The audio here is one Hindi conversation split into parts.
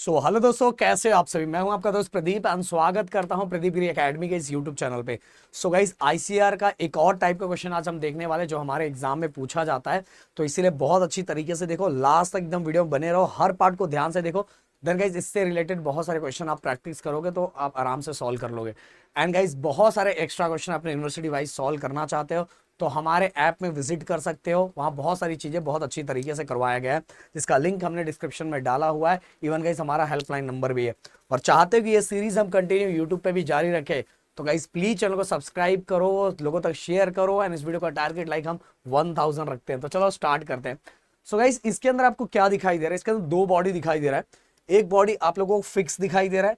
हेलो दोस्तों, कैसे हो आप सभी। मैं हूं आपका दोस्त प्रदीप एंड स्वागत करता हूं प्रदीप गिरी एकेडमी के इस यूट्यूब चैनल पे। गाइस, आईसीआर का एक और टाइप का क्वेश्चन आज हम देखने वाले जो हमारे एग्जाम में पूछा जाता है। तो इसीलिए बहुत अच्छी तरीके से देखो, लास्ट तक एकदम वीडियो बने रहो, हर पार्ट को ध्यान से देखो। देन गाइस, इससे रिलेटेड बहुत सारे क्वेश्चन आप प्रैक्टिस करोगे तो आप आराम से सॉल्व कर लोगे। एंड गाइस, बहुत सारे एक्स्ट्रा क्वेश्चन अपने यूनिवर्सिटी वाइज सॉल्व करना चाहते हो तो हमारे ऐप में विजिट कर सकते हो। वहाँ बहुत सारी चीज़ें बहुत अच्छी तरीके से करवाया गया है, जिसका लिंक हमने डिस्क्रिप्शन में डाला हुआ है। इवन गाइस, हमारा हेल्पलाइन नंबर भी है। और चाहते हो कि ये सीरीज हम कंटिन्यू यूट्यूब पे भी जारी रखें तो गाइस प्लीज चैनल को सब्सक्राइब करो, लोगों तक शेयर करो। एंड इस वीडियो का टारगेट लाइक हम 1000 रखते हैं। तो चलो स्टार्ट करते हैं। गाइस, इसके अंदर आपको क्या दिखाई दे रहा है? इसके अंदर दो बॉडी दिखाई दे रहा है। एक बॉडी आप लोगों को फिक्स दिखाई दे रहा है,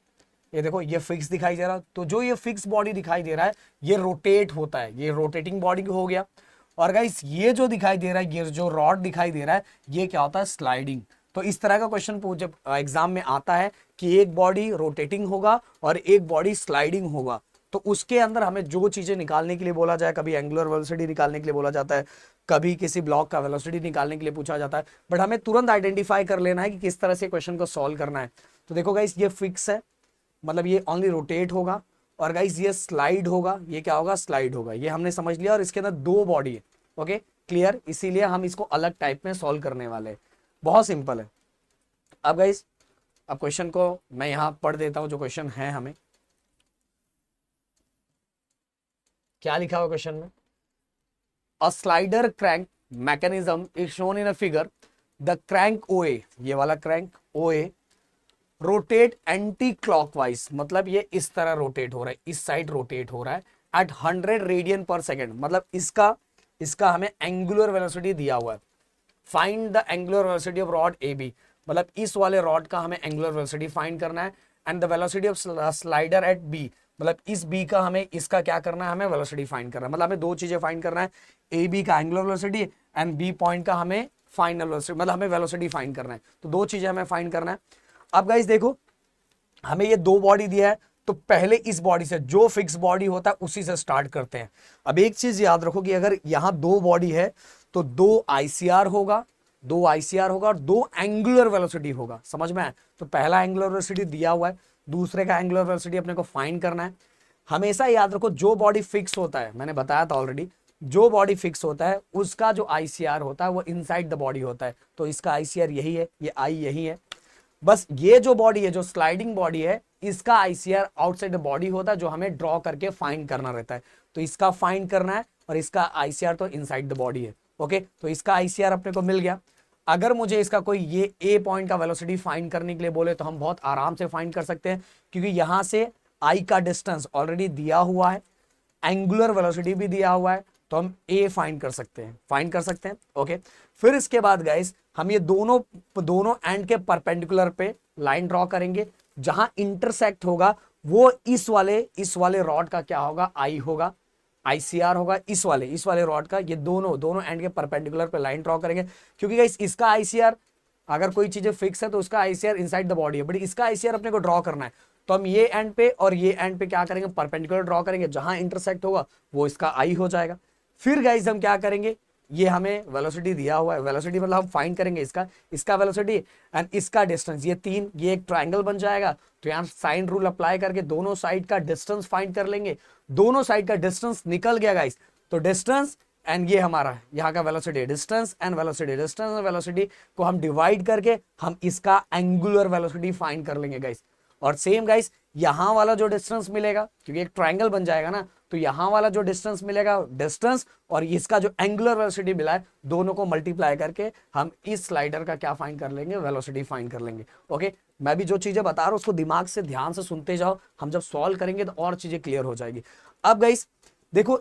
ये देखो, ये फिक्स दिखाई दे रहा है। तो जो ये फिक्स बॉडी दिखाई दे रहा है ये रोटेट होता है, ये रोटेटिंग बॉडी हो गया। और गाइस, ये जो दिखाई दे रहा है, ये जो रॉड दिखाई दे रहा है, ये क्या होता है? स्लाइडिंग। तो इस तरह का क्वेश्चन जब एग्जाम में आता है कि एक बॉडी रोटेटिंग होगा और एक बॉडी स्लाइडिंग होगा, तो उसके अंदर हमें जो चीजें निकालने के लिए बोला जाए, कभी एंगुलर वेलोसिटी निकालने के लिए बोला जाता है, कभी किसी ब्लॉक का वेलोसिटी निकालने के लिए पूछा जाता है। बट हमें तुरंत आइडेंटिफाई कर लेना है कि किस तरह से क्वेश्चन को सॉल्व करना है। तो देखो गाइस, ये फिक्स है, मतलब ये ओनली रोटेट होगा। और गाइस, ये स्लाइड होगा, ये क्या होगा? स्लाइड होगा। ये हमने समझ लिया। और इसके अंदर दो बॉडी है। Okay, clear. इसीलिए हम इसको अलग टाइप में सॉल्व करने वाले हैं। बहुत सिंपल है। अब गाइस, अब क्वेश्चन को मैं यहां पढ़ देता हूं। जो क्वेश्चन है, हमें क्या लिखा हुआ क्वेश्चन में? A slider crank mechanism is shown in a figure. The crank ओए, ये वाला क्रैंक ओए, रोटेट एंटी क्लॉकवाइज, मतलब ये इस तरह रोटेट हो रहा है, इस साइड रोटेट हो रहा है एट 100 रेडियन पर सेकेंड। मतलब इसका इसका हमें एंगुलर वेलोसिटी दिया हुआ है। Find the angular velocity of rod A B, मतलब इस वाले रॉड का हमें एंगुलर वेलोसिटी फाइंड करना है। And the velocity of slider at B, मतलब इस बी का हमें इसका क्या करना है? हमें वेलोसिटी फाइंड करना है। मतलब हमें दो चीजें फाइंड करना है, ए बी का angular velocity and B point का हमें फाइनल वेलोसिटी, मतलब हमें वेलोसिटी फाइंड करना है। तो दो चीजें हमें फाइंड करना है। अब गाइस देखो, हमें ये दो बॉडी दिया है, तो पहले इस बॉडी से, जो फिक्स बॉडी होता है उसी से स्टार्ट करते हैं। अब एक चीज याद रखो कि अगर यहां दो बॉडी है तो दो आईसीआर होगा, दो आईसीआर होगा और दो एंगुलर वेलोसिटी होगा। समझ में आया? तो पहला एंगुलर वेलोसिटी दिया हुआ है, दूसरे का एंगुलर वेलोसिटी अपने को फाइंड करना है। हमेशा याद रखो, जो बॉडी फिक्स होता है, मैंने बताया था ऑलरेडी, जो बॉडी फिक्स होता है उसका जो आईसीआर होता है वो इनसाइड द बॉडी होता है। तो इसका आईसीआर यही है, ये आई यही है। बस ये जो बॉडी है, जो स्लाइडिंग बॉडी है, इसका आईसीआर आउटसाइड द बॉडी होता है, जो हमें ड्रॉ करके फाइंड करना रहता है। तो इसका फाइंड करना है और इसका आईसीआर तो इनसाइड द बॉडी है। ओके, तो इसका आईसीआर अपने को मिल गया। अगर मुझे इसका कोई ये ए पॉइंट का वेलोसिटी फाइंड करने के लिए बोले तो हम बहुत आराम से फाइंड कर सकते हैं, क्योंकि यहां से आई का डिस्टेंस ऑलरेडी दिया हुआ है, एंगुलर वेलोसिटी भी दिया हुआ है, तो हम ए फाइंड कर सकते हैं, ओके। फिर इसके बाद गाइस, हम ये दोनों दोनों एंड के परपेंडिकुलर पे लाइन ड्रॉ करेंगे। जहां इंटरसेक्ट होगा वो इस वाले रॉड का क्या होगा? आई होगा, आईसीआर होगा। इस वाले रॉड का, ये दोनों दोनों एंड के परपेंडिकुलर पे लाइन ड्रॉ करेंगे, क्योंकि गाइस इसका आईसीआर, अगर कोई चीजें फिक्स है तो उसका आईसीआर इनसाइड द बॉडी है, बट इसका आईसीआर अपने को ड्रॉ करना है। तो हम ये एंड पे और ये एंड पे क्या करेंगे? परपेंडिकुलर ड्रॉ करेंगे। जहां इंटरसेक्ट होगा वो इसका आई हो जाएगा। फिर गाइस हम क्या करेंगे? ये हमें वेलोसिटी दिया हुआ है, वेलोसिटी मतलब हम फाइंड करेंगे इसका वेलोसिटी एंड इसका डिस्टेंस, ये तीन, ये एक ट्राइंगल बन जाएगा। तो यहाँ साइन रूल अप्लाई करके दोनों साइड का डिस्टेंस फाइंड कर लेंगे। दोनों साइड का डिस्टेंस निकल गया गाइस, तो डिस्टेंस एंड ये हमारा यहाँ का वेलोसिटी, डिस्टेंस एंड वेलोसिटी को हम डिवाइड करके हम इसका एंगुलर वेलोसिटी फाइंड कर लेंगे गाइस। और सेम गाइस, यहां वाला जो डिस्टेंस मिलेगा, क्योंकि एक ट्रायंगल बन जाएगा ना, तो यहां वाला जो डिस्टेंस मिलेगा, डिस्टेंस और इसका जो एंगुलर वेलोसिटी मिला है, दोनों को मल्टीप्लाई करके हम इस स्लाइडर का क्या फाइंड कर लेंगे? वेलोसिटी फाइंड कर लेंगे। ओके, मैं भी जो चीजें बता रहा हूं उसको दिमाग से ध्यान से सुनते जाओ, हम जब सॉल्व करेंगे तो और चीजें क्लियर हो जाएगी। अब गाइस देखो,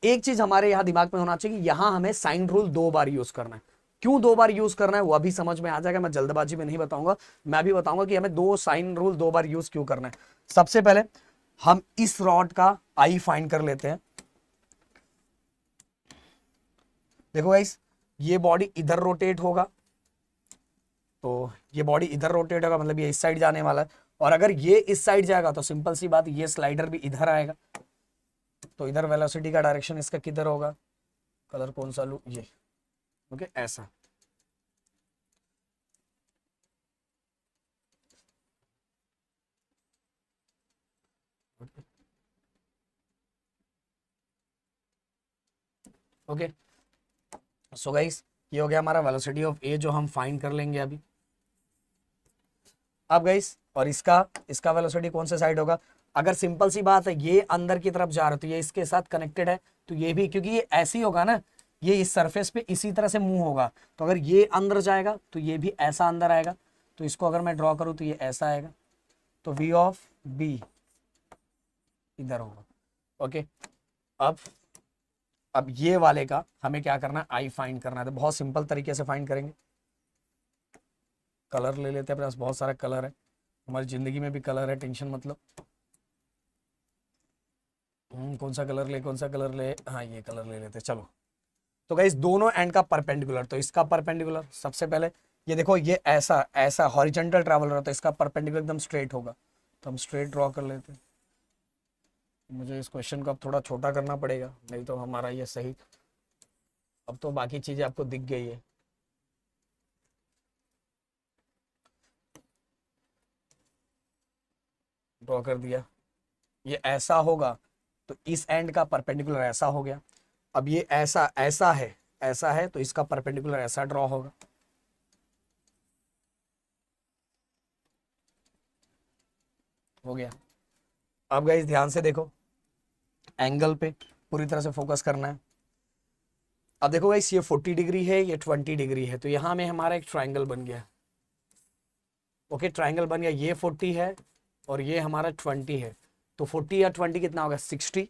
एक चीज हमारे यहां दिमाग में होना चाहिए कि यहां हमें साइन रूल दो बार यूज करना है। क्यों दो बार यूज करना है वो अभी समझ में आ जाएगा, मैं जल्दबाजी में नहीं बताऊंगा। मैं भी बताऊंगा कि हमें दो साइन रूल दो बार यूज क्यों करना है। सबसे पहले हम इस रॉड का आई फाइंड कर लेते हैं। देखो गाइस, ये बॉडी इधर रोटेट होगा, तो ये बॉडी इधर रोटेट होगा, मतलब ये इस साइड जाने वाला है। और अगर ये इस साइड जाएगा तो सिंपल सी बात, ये स्लाइडर भी इधर आएगा। तो इधर वेलोसिटी का डायरेक्शन इसका किधर होगा? कलर कौन सा लूं? ये। ओके, ऐसा। ओके, सो गाइस ये हो गया हमारा वेलोसिटी ऑफ ए जो हम फाइंड कर लेंगे अभी। अब गाइस और इसका इसका वेलोसिटी कौन से साइड होगा? अगर सिंपल सी बात है ये अंदर की तरफ जा रहा है तो ये इसके साथ कनेक्टेड है, तो ये भी, क्योंकि ये ऐसे ही होगा ना, ये इस सरफेस पे इसी तरह से मूव होगा, तो अगर ये अंदर जाएगा तो ये भी ऐसा अंदर आएगा, तो इसको अगर मैं ड्रॉ करूं तो ये ऐसा आएगा, तो वी ऑफ बी इधर होगा। ओके, अब ये वाले का हमें क्या करना है, आई फाइंड करना है। तो बहुत सिंपल तरीके से फाइंड करेंगे। कलर ले लेते हैं, अपने पास बहुत सारा कलर है, हमारी जिंदगी में भी कलर है, टेंशन मतलब। कौन सा कलर ले, कौन सा कलर ले, हाँ ये कलर ले लेते हैं, चलो। तो गाइस दोनों एंड का परपेंडिकुलर, तो इसका परपेंडिकुलर सबसे पहले ये देखो, ये ऐसा ऐसा हॉरिजॉन्टल ट्रैवल रहा, तो इसका परपेंडिकुलर एकदम स्ट्रेट होगा, तो हम स्ट्रेट ड्रॉ कर लेते हैं। मुझे इस क्वेश्चन को अब थोड़ा छोटा करना पड़ेगा, नहीं तो हमारा ये सही, अब तो बाकी चीजें आपको दिख गई है। ड्रॉ कर दिया, ये ऐसा होगा, तो इस एंड का परपेंडिकुलर ऐसा हो गया। अब ये ऐसा ऐसा है, ऐसा है, तो इसका परपेंडिकुलर ऐसा ड्रॉ होगा। हो गया। अब गाइस ध्यान से देखो, एंगल पे पूरी तरह से फोकस करना है। अब देखो गाइस ये 40 डिग्री है, ये 20 डिग्री है, तो यहां में हमारा एक ट्राइंगल बन गया। ओके, ट्राइंगल बन गया, ये 40 है और ये हमारा 20 है, तो 40 या 20 कितना होगा, 60।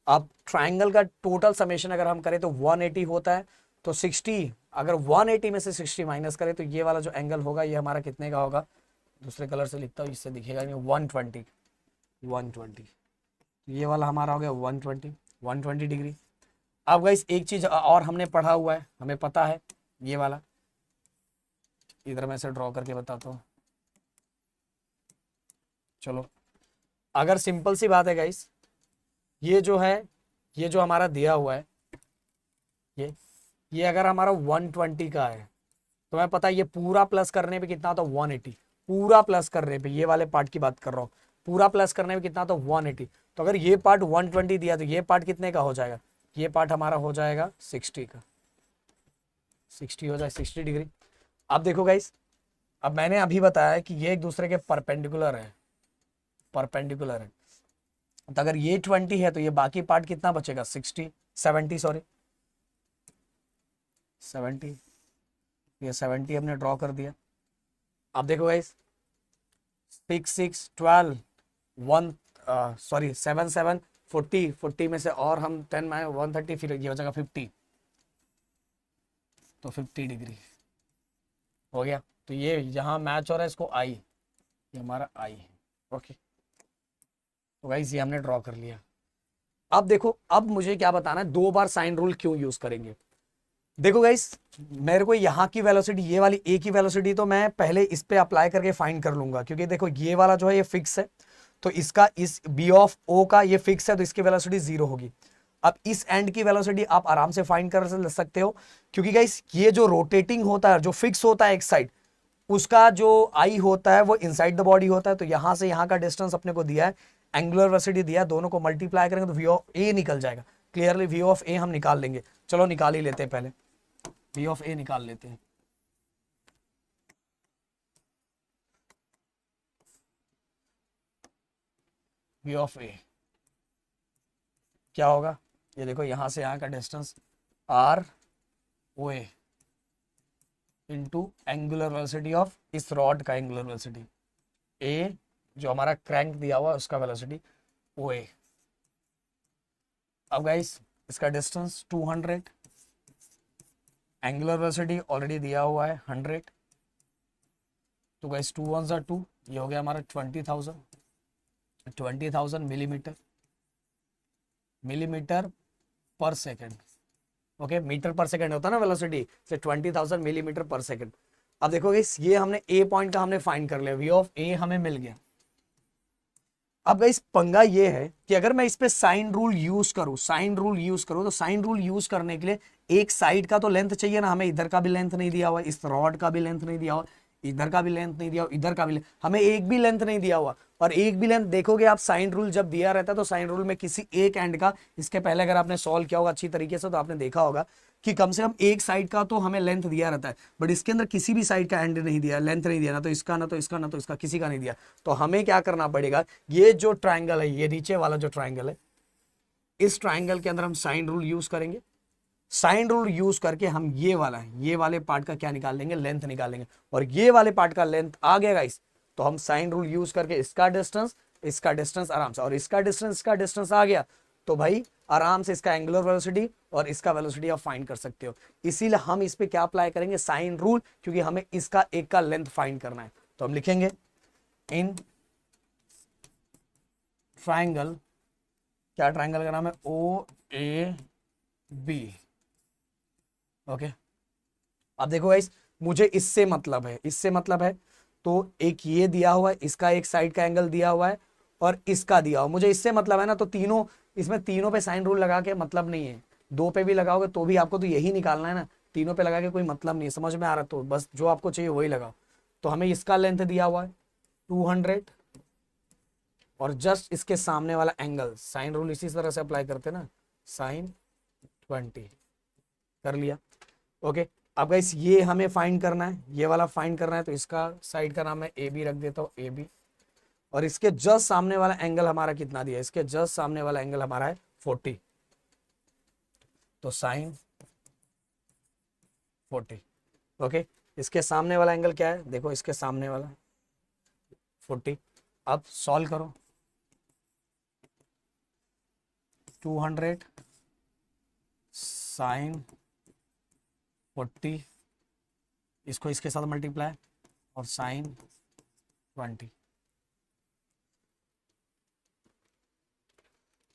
अब ट्राइंगल का टोटल समेशन अगर हम करें तो 180 होता है, तो 60, अगर 180 में से 60 माइनस करें तो ये वाला जो एंगल होगा ये हमारा कितने का होगा, दूसरे कलर से लिखता हूँ, इससे दिखेगा नहीं, 120, 120, ये वाला हमारा हो गया 120, 120 डिग्री। अब गाइस एक चीज और हमने पढ़ा हुआ है, हमें पता है, ये वाला इधर मैं इसे ड्रॉ करके बताता हूँ। चलो, अगर सिंपल सी बात है गाइस, ये जो है, ये जो हमारा दिया हुआ है, ये अगर हमारा 120 का है, तो मैं पता है ये पूरा प्लस करने पे कितना होता है, 180, पूरा प्लस करने पे, ये वाले पार्ट की बात कर रहा हूँ, पूरा प्लस करने में कितना होता है, 180। तो अगर ये पार्ट 120 दिया तो ये पार्ट कितने का हो जाएगा, ये पार्ट हमारा हो जाएगा 60 का, 60 हो जाए, 60 डिग्री। अब देखो गाइस, अब मैंने अभी बताया कि ये एक दूसरे के परपेंडिकुलर है, परपेंडिकुलर है, तो अगर ये 20 है तो ये बाकी पार्ट कितना बचेगा, 60, 70 सॉरी, 70, ये 70 हमने ड्रॉ कर दिया। अब देखो गाइस, 6 6 12 1 सॉरी 7 7 40, 40 में से और हम 10 में 130, फिर ये हो जाएगा 50, तो 50 डिग्री हो गया। तो ये यहाँ मैच हो रहा है, इसको आई, ये हमारा आई है। ओके, तो गाइस ये हमने ड्रॉ कर लिया। अब देखो, अब मुझे क्या बताना है, 2 बार साइन रूल क्यों यूज करेंगे। देखो गाइस, मेरे को यहाँ की वेलोसिटी, ये वाली ए की वेलोसिटी तो मैं पहले इस पे अप्लाई करके फाइंड कर लूंगा, क्योंकि देखो ये वाला जो है ये फिक्स है, तो इसका इस बी ऑफ ओ का ये फिक्स है, तो इसकी वेलोसिटी 0 होगी। अब इस एंड की वेलोसिटी आप आराम से फाइंड कर सकते हो, क्योंकि गाइस ये जो रोटेटिंग होता है, जो फिक्स होता है एक साइड, उसका जो आई होता है वो इनसाइड द बॉडी होता है, तो यहां से यहां का डिस्टेंस अपने को दिया है, एंगुलर वेलोसिटी दिया है, दोनों को मल्टीप्लाई करेंगे तो वी ऑफ ए निकल जाएगा। क्लियरली वी ऑफ ए हम निकाल लेंगे, चलो निकाल ही लेते हैं, पहले वी ऑफ ए निकाल लेते हैं। वी ऑफ ए क्या होगा, ये देखो यहां से यहां का distance R O A into angular velocity of इस रॉड का एंगुलर वेलोसिटी, ए जो हमारा क्रैंक दिया हुआ उसका वेलोसिटी ओ ए। अब गाइस इसका डिस्टेंस 200, एंगुलर वेलोसिटी ऑलरेडी दिया हुआ है 100, तो गाइस 2 1 2, ये हो गया हमारा 20,000 मिलीमीटर, मिलीमीटर पर सेकेंड। ओके, मीटर पर सेकेंड होता है ना वेलोसिटी, से 20,000 मिलीमीटर पर सेकेंड। अब देखो गाइस, ये हमने ए पॉइंट का हमने फाइंड कर लिया, वी ऑफ ए हमें मिल गया। अब गाइस पंगा ये है कि अगर मैं इस पे साइन रूल यूज करूं, साइन रूल यूज करूं, तो साइन रूल यूज करने के लिए एक साइड का तो लेंथ चाहिए ना, हमें इधर का भी लेंथ नहीं दिया हुआ, इस रॉड का भी लेंथ नहीं दिया हुआ, इधर का भी लेंथ नहीं दिया, इधर का भी हमें एक भी लेंथ नहीं दिया हुआ। और एक भी लेंथ देखोगे आप, साइन रूल जब दिया रहता है तो साइन रूल में किसी एक एंड का, इसके पहले अगर आपने सॉल्व किया होगा अच्छी तरीके से तो आपने देखा होगा कि कम से कम एक साइड का तो हमें लेंथ दिया रहता है, बट इसके अंदर किसी भी साइड का एंड नहीं दिया, लेंथ नहीं दिया, ना तो इसका ना तो इसका ना तो इसका, किसी का नहीं दिया। तो हमें क्या करना पड़ेगा, ये जो ट्राइंगल है, ये नीचे वाला जो ट्राइंगल है, इस ट्राइंगल के अंदर हम साइन रूल यूज करेंगे। साइन रूल यूज करके हम ये वाले पार्ट का क्या निकाल लेंगे, लेंथ निकाल लेंगे। और ये वाले पार्ट का लेंथ आ गया गाइस, तो हम साइन रूल यूज करके इसका डिस्टेंस आराम से, और इसका डिस्टेंस आ गया तो भाई आराम से इसका एंगुलर वेलोसिटी और इसका वेलोसिटी आप फाइंड कर सकते हो। इसीलिए हम इस पे क्या अप्लाई करेंगे, साइन रूल, क्योंकि हमें इसका एक का लेंथ फाइंड करना है। तो हम लिखेंगे इन ट्राइंगल, क्या ट्राइंगल का नाम है, ओ ए बी। ओके, अब देखो गाइस, मुझे इससे मतलब है तो एक ये दिया हुआ है, इसका एक साइड का एंगल दिया हुआ है और इसका दिया हुआ, मुझे इससे मतलब है ना, तो तीनों, इसमें तीनों पे साइन रूल लगा के मतलब नहीं है, दो पे भी लगाओगे तो भी आपको तो यही निकालना है ना, तीनों पे लगा के कोई मतलब नहीं है। समझ में आ रहा, तो बस जो आपको चाहिए वही लगाओ। तो हमें इसका लेंथ दिया हुआ है 200, और जस्ट इसके सामने वाला एंगल, साइन रूल इसी तरह से अप्लाई करते ना, साइन 20 कर लिया। ओके, अब गाइस ये हमें फाइंड करना है, ये वाला फाइंड करना है, तो इसका साइड का नाम है ए बी, रख देता हूँ ए बी। और इसके जस्ट सामने वाला एंगल हमारा कितना दिया है, इसके जस्ट सामने वाला एंगल हमारा है 40, तो साइन 40। ओके, इसके सामने वाला एंगल क्या है, देखो इसके सामने वाला 40। अब सॉल्व करो, 200 साइन 40, इसको इसके साथ मल्टीप्लाई, और साइन 20,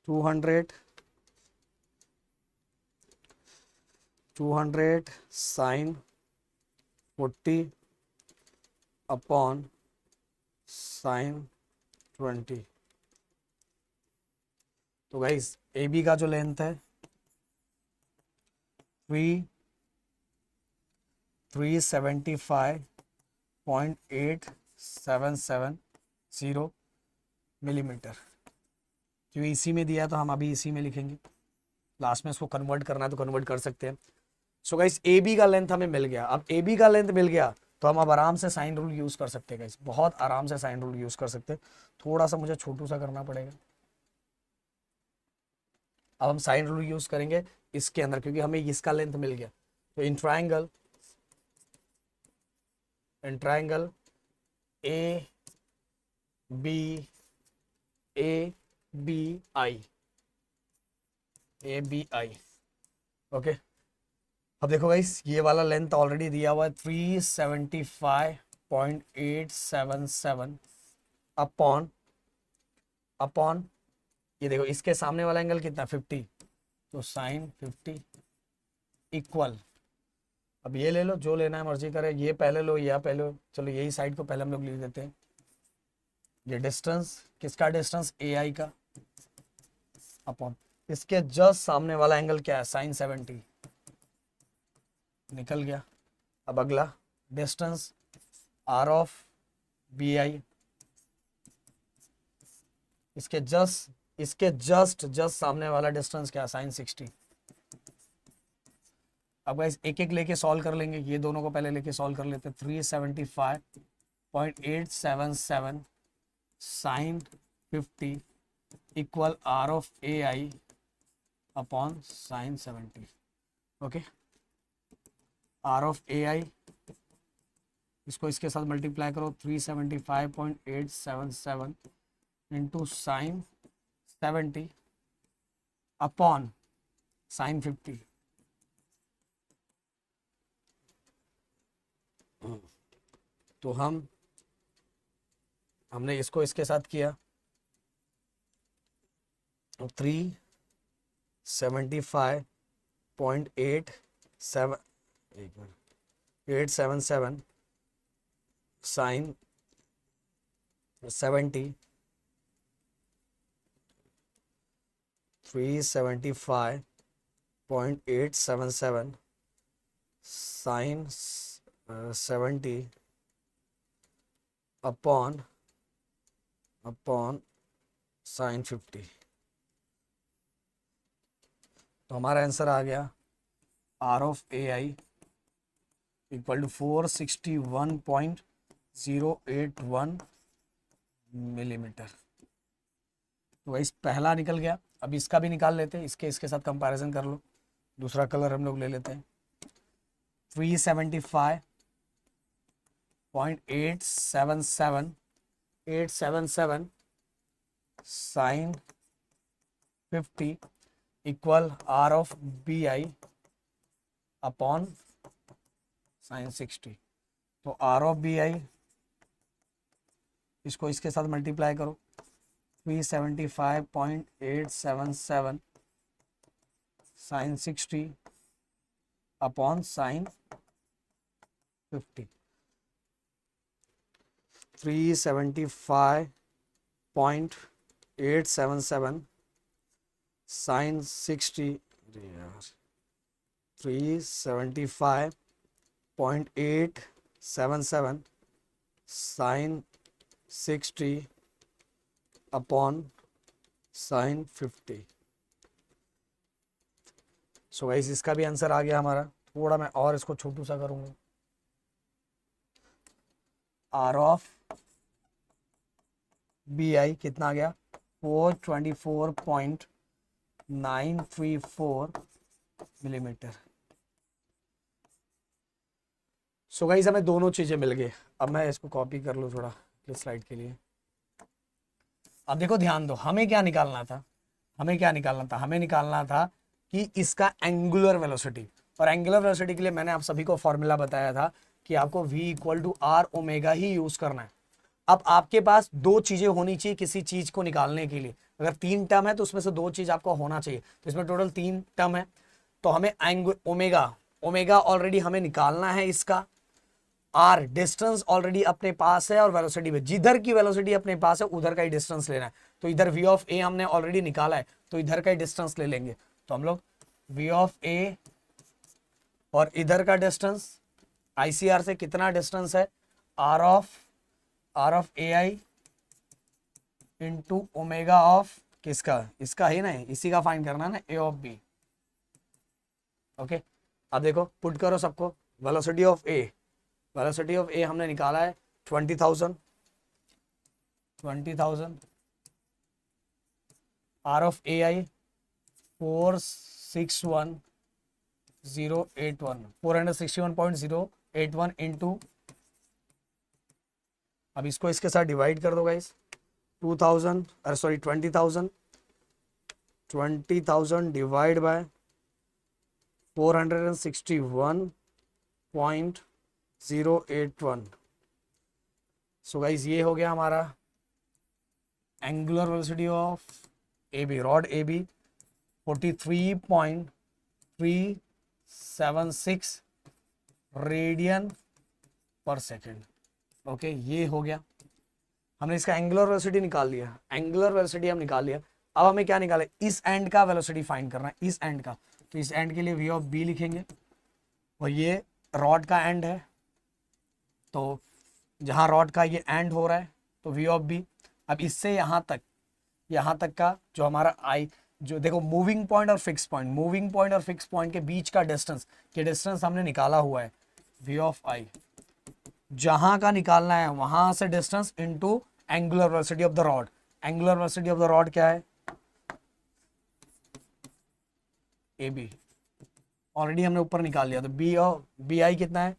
200 साइन 40 अपॉन साइन 20। तो गाइस ए बी का जो लेंथ है 375.8770 मिलीमीटर, क्योंकि इसी में दिया है तो हम अभी इसी में लिखेंगे, लास्ट में इसको कन्वर्ट करना है तो कन्वर्ट कर सकते हैं। सो गाइस ए बी का लेंथ हमें मिल गया। अब ए बी का लेंथ मिल गया तो हम अब आराम से साइन रूल यूज कर सकते हैं गाइस, बहुत आराम से साइन रूल यूज कर सकते हैं। थोड़ा सा मुझे छोटू सा करना पड़ेगा। अब हम साइन रूल यूज करेंगे इसके अंदर, क्योंकि हमें इसका लेंथ मिल गया। तो in triangle A B A B I, A B I. Okay, अब देखो गाइस, ये वाला लेंथ ऑलरेडी दिया हुआ है 375.877 अपॉन अपॉन ये देखो इसके सामने वाला एंगल कितना 50, तो साइन 50 इक्वल, अब ये ले लो, जो लेना है मर्जी करे, ये पहले लो या पहले लो। चलो यही साइड को पहले हम लोग लिख देते हैं। ये डिस्टेंस, किसका डिस्टेंस, ए आई का, अपॉन इसके जस्ट सामने वाला एंगल क्या है, साइन 70, निकल गया। अब अगला distance R of B I, इसके जस्ट सामने वाला डिस्टेंस क्या, साइन 60। अब गाइस एक एक लेके सॉल्व कर लेंगे, ये दोनों को पहले लेके सॉल्व कर लेते हैं। 375.877 sine 50 equal R of A I upon sine 70। Okay, R of A I, इसको इसके साथ मल्टीप्लाई करो, 375.877 इंटू साइन 70 अपॉन साइन 50। तो हमने इसको इसके साथ किया, 375.877 साइन 70, 375.877 साइन 70 अपॉन साइन 50। तो हमारा आंसर आ गया R of A I equal to 461.081 millimetre. तो वही पहला निकल गया। अब इसका भी निकाल लेते हैं, इसके साथ कंपैरिजन कर लो। दूसरा कलर हम लोग ले लेते हैं। 375.877 sine 50 equal R of B I upon sine 60। तो आर ऑफ बी आई इसको इसके साथ मल्टीप्लाई करो। 375.877 sine 60 upon sine 50। 375.877 sine 60 375.877 sine 60 upon sine 50। So guys इसका भी आंसर आ गया हमारा। थोड़ा मैं और इसको छोटू सा करूंगा। आर ऑफ बी आई कितना आ गया? 424.934 मिलीमीटर। सो गाइस हमें दोनों चीजें मिल गई। अब मैं इसको कॉपी कर लूँ थोड़ा स्लाइड के लिए। अब देखो ध्यान दो, हमें क्या निकालना था? हमें निकालना था कि इसका एंगुलर वेलोसिटी। और एंगुलर वेलोसिटी के लिए मैंने आप सभी को फॉर्मूला बताया था कि आपको v equal to R omega ही यूज करना है। अब आपके पास दो चीजें होनी चाहिए किसी चीज को निकालने के लिए। अगर 3 टर्म है तो उसमें से 2 चीज आपको होना चाहिए। तो इसमें टोटल 3 टर्म है। तो हमें ओमेगा ऑलरेडी हमें निकालना है। इसका आर डिस्टेंस ऑलरेडी अपने पास है और वेलोसिटी में जिधर की वेलोसिटी अपने पास है उधर का ही डिस्टेंस लेना है। तो इधर v ऑफ ए हमने ऑलरेडी निकाला है तो इधर का ही डिस्टेंस ले लेंगे। तो हम लोग v ऑफ ए और इधर का डिस्टेंस आईसीआर से कितना डिस्टेंस है? R of A I into omega of किसका? इसका ही ना, इसी का फाइंड करना है ना, ए ऑफ बी। ओके अब देखो पुट करो सबको। वेलोसिटी ऑफ ए हमने निकाला है 20,000। R of A I 461.081 into, अब इसको इसके साथ डिवाइड कर दो guys. 20,000 divide by 461.081। So guys ये हो गया हमारा angular velocity of AB, rod AB 43.376 radian per second. Okay ये हो गया। हमने इसका एंगुलर वेलोसिटी निकाल लिया। अब हमें क्या निकाले? इस एंड का वेलोसिटी फाइंड करना है, इस एंड का। तो इस एंड के लिए v ऑफ b लिखेंगे और ये रॉड का एंड है। तो जहां रॉड का ये एंड हो रहा है तो v ऑफ b। अब इससे यहां तक का जो हमारा आई, जो देखो मूविंग पॉइंट और फिक्स पॉइंट के बीच का डिस्टेंस हमने निकाला हुआ है v ऑफ i। जहां का निकालना है वहां से distance into angular velocity of the rod. Angular velocity of the rod क्या है? AB ऑलरेडी हमने ऊपर निकाल लिया। तो बी आई कितना है?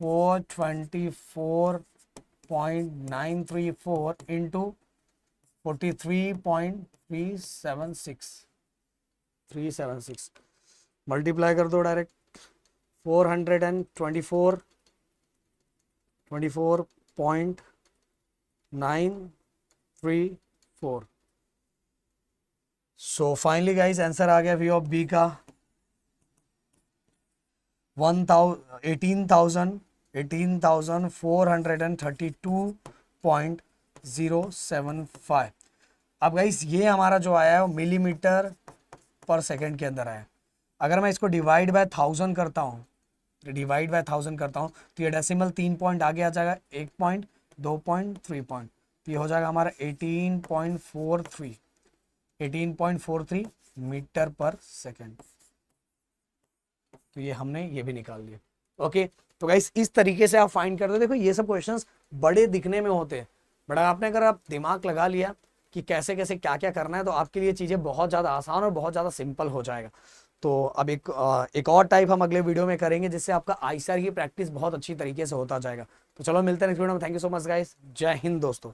424.934 इंटू 43.376 मल्टीप्लाई कर दो direct. 424.934। So finally guys answer आ गया v ऑफ b का 18,432.075। अब गाइस ये हमारा जो आया है वो मिलीमीटर पर सेकंड के अंदर आया। अगर मैं इसको डिवाइड बाय 1000 करता हूँ तो ये डेसिमल 3 पॉइंट आगे आ जाएगा, 1 पॉइंट 2.3 पॉइंट, तो ये हो जाएगा हमारा 18.43 मीटर पर सेकेंड। तो ये हमने ये भी निकाल लिया। ओके, तो गाइस इस तरीके से आप फाइंड करते हो। देखो ये सब क्वेश्चंस बड़े दिखने में होते हैं, बट आपने अगर आप दिमाग लगा लिया कि कैसे कैसे क्या क्या करना है, तो आपके लिए चीजें बहुत ज्यादा आसान और बहुत ज्यादा सिंपल हो जाएगा। तो अब एक और टाइप हम अगले वीडियो में करेंगे, जिससे आपका आईसीआर की प्रैक्टिस बहुत अच्छी तरीके से होता जाएगा। तो चलो मिलते हैं नेक्स्ट वीडियो में। Thank you so much guys, जय हिंद दोस्तों।